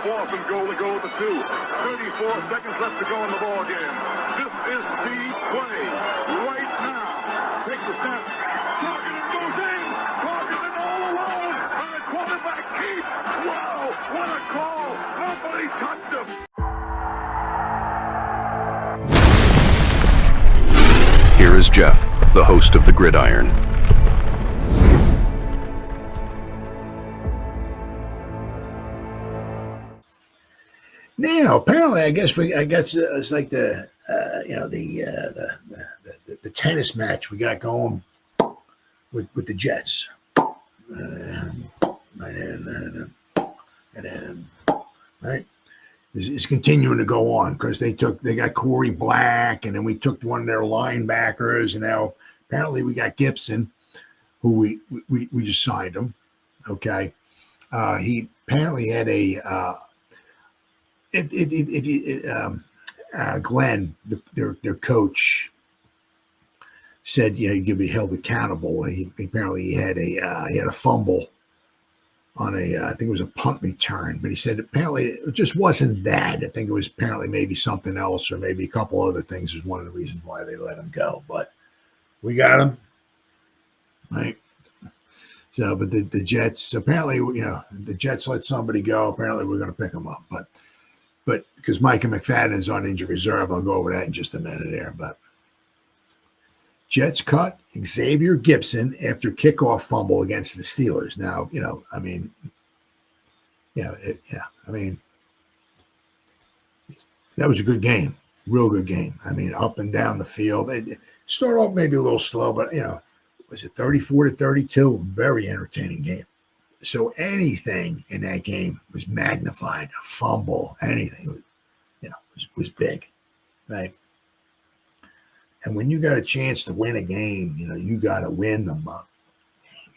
4th and goal to go with the 2. 34 seconds left to go in the ball game. This is the play right now. Takes the snap. Targeted goes in. Targeted all alone. And the quarterback keeps. Wow, what a call. Nobody touched him. Here is Jeff, the host of the Gridiron. Now, apparently, I guess it's like the tennis match we got going with the Jets, and right. It's continuing to go on because they got Corey Black, and then we took one of their linebackers, and now apparently we got Gipson, who we just signed him. Okay, he apparently had a Glenn, their coach, said he could be held accountable. He had a fumble on I think it was a punt return, but he said apparently it just wasn't that. I think it was apparently maybe something else, or maybe a couple other things was one of the reasons why they let him go. But we got him, right? So, but the Jets apparently, the Jets let somebody go. Apparently, we're going to pick him up, but because Micah McFadden is on injured reserve, I'll go over that in just a minute there. But Jets cut Xavier Gipson after kickoff fumble against the Steelers. Now, that was a good game, real good game. I mean, up and down the field. They started off maybe a little slow, but was it 34-32? Very entertaining game. So anything in that game was magnified. A fumble, anything, was big, right? And when you got a chance to win a game, you got to win them up.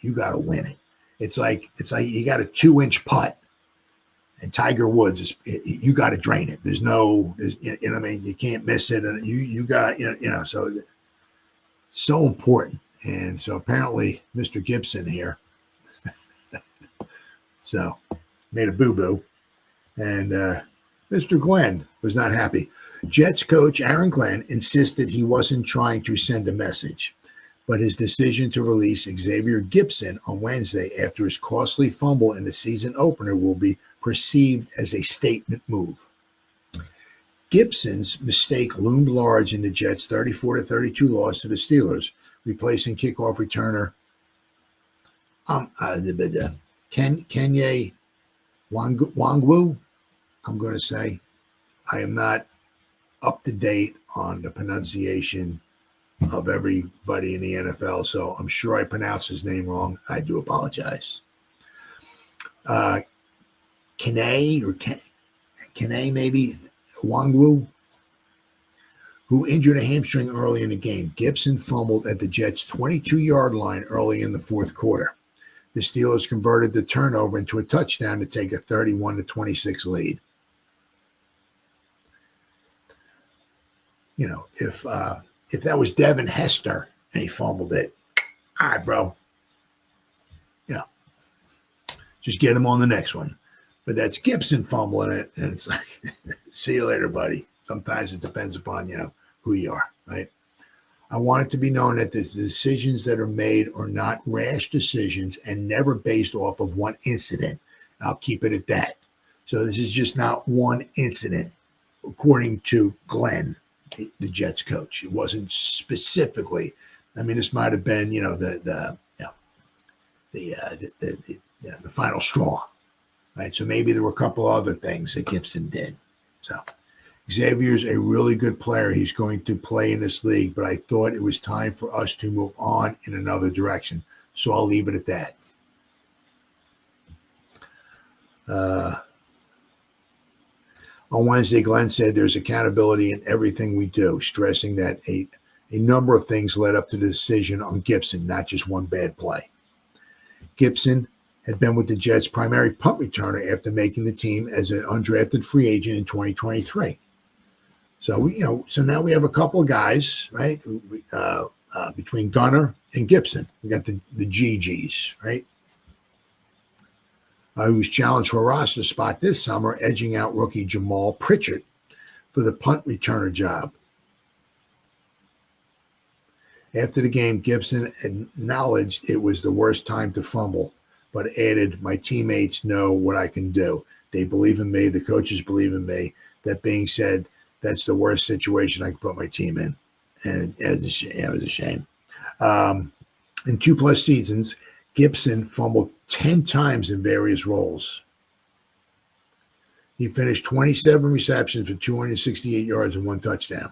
You got to win it. It's like you got a 2-inch putt, and Tiger Woods you got to drain it. You can't miss it, and you got so it's so important. And so apparently, Mr. Gipson here, so made a boo-boo, and Mr. Glenn was not happy. Jets coach Aaron Glenn insisted he wasn't trying to send a message, but his decision to release Xavier Gipson on Wednesday after his costly fumble in the season opener will be perceived as a statement move. Gipson's mistake loomed large in the Jets' 34-32 loss to the Steelers, replacing kickoff returner Kene Nwangwu. I'm going to say I am not up to date on the pronunciation of everybody in the NFL, so I'm sure I pronounced his name wrong. I do apologize. Kene maybe Nwangwu, who injured a hamstring early in the game. Gipson fumbled at the Jets' 22-yard line early in the fourth quarter. The Steelers converted the turnover into a touchdown to take a 31-26 lead. If that was Devin Hester and he fumbled it, all right, bro. Just get him on the next one. But that's Gipson fumbling it, and it's like, see you later, buddy. Sometimes it depends upon, who you are, right? I want it to be known that the decisions that are made are not rash decisions and never based off of one incident. I'll keep it at that. So this is just not one incident, according to Glenn, the Jets coach. It wasn't specifically. I mean, this might have been, the final straw, right? So maybe there were a couple other things that Gipson did. So Xavier's a really good player. He's going to play in this league, but I thought it was time for us to move on in another direction. So I'll leave it at that. On Wednesday, Glenn said there's accountability in everything we do, stressing that a number of things led up to the decision on Gipson, not just one bad play. Gipson had been with the Jets' primary punt returner after making the team as an undrafted free agent in 2023. So so now we have a couple of guys, right? Between Gunner and Gipson, we got the GGs, right? who was challenged for a roster spot this summer, edging out rookie Jamal Pritchard for the punt returner job. After the game, Gipson acknowledged it was the worst time to fumble, but added, "My teammates know what I can do. They believe in me. The coaches believe in me. That being said, that's the worst situation I can put my team in." And it was a shame. In 2+ seasons, Gipson fumbled 10 times in various roles. He finished 27 receptions for 268 yards and 1 touchdown.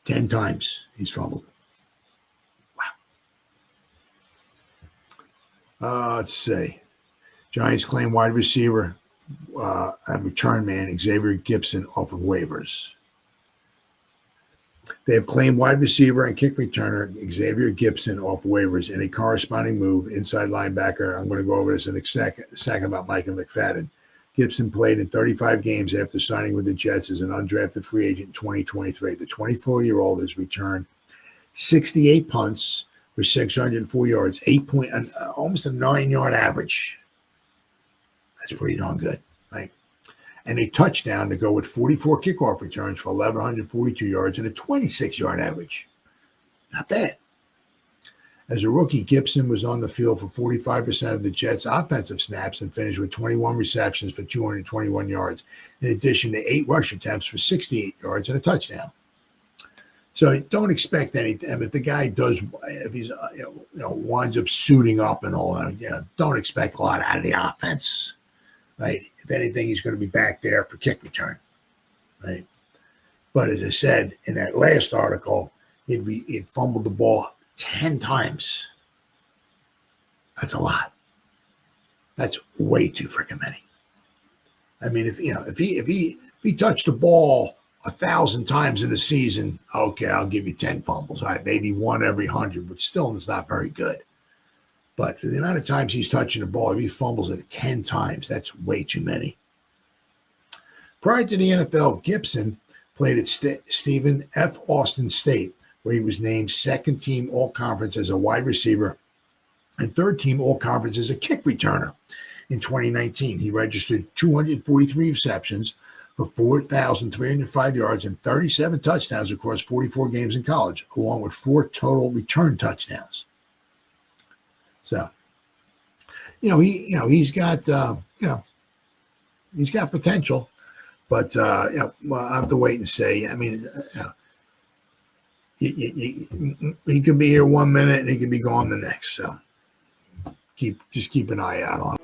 10 times he's fumbled. Wow. Let's see. Giants claim wide receiver and return man Xavier Gipson off of waivers. They have claimed wide receiver and kick returner Xavier Gipson off waivers in a corresponding move. Inside linebacker, I'm going to go over this in a second about Micah McFadden. Gipson played in 35 games after signing with the Jets as an undrafted free agent in 2023. The 24-year-old has returned 68 punts for 604 yards, almost a 9-yard average. That's pretty darn good, right? And a touchdown to go with 44 kickoff returns for 1,142 yards and a 26-yard average. Not bad. As a rookie, Gipson was on the field for 45% of the Jets' offensive snaps and finished with 21 receptions for 221 yards, in addition to 8 rush attempts for 68 yards and a touchdown. So don't expect anything. If the guy does, if he's winds up suiting up and all that, don't expect a lot out of the offense, right? If anything, he's going to be back there for kick return, right? But as I said in that last article, he'd fumbled the ball 10 times. That's a lot. That's way too freaking many. I mean, if he touched the ball 1,000 times in a season, okay, I'll give you 10 fumbles. All right, maybe 1 every 100, but still it's not very good. But for the amount of times he's touching the ball, if he fumbles it 10 times, that's way too many. Prior to the NFL, Gipson played at Stephen F. Austin State, where he was named second-team All-Conference as a wide receiver and third-team All-Conference as a kick returner. In 2019, he registered 243 receptions for 4,305 yards and 37 touchdowns across 44 games in college, along with 4 total return touchdowns. So, he's got potential, but I'll have to wait and see. I mean, he could be here 1 minute and he could be gone the next. So, just keep an eye out on him.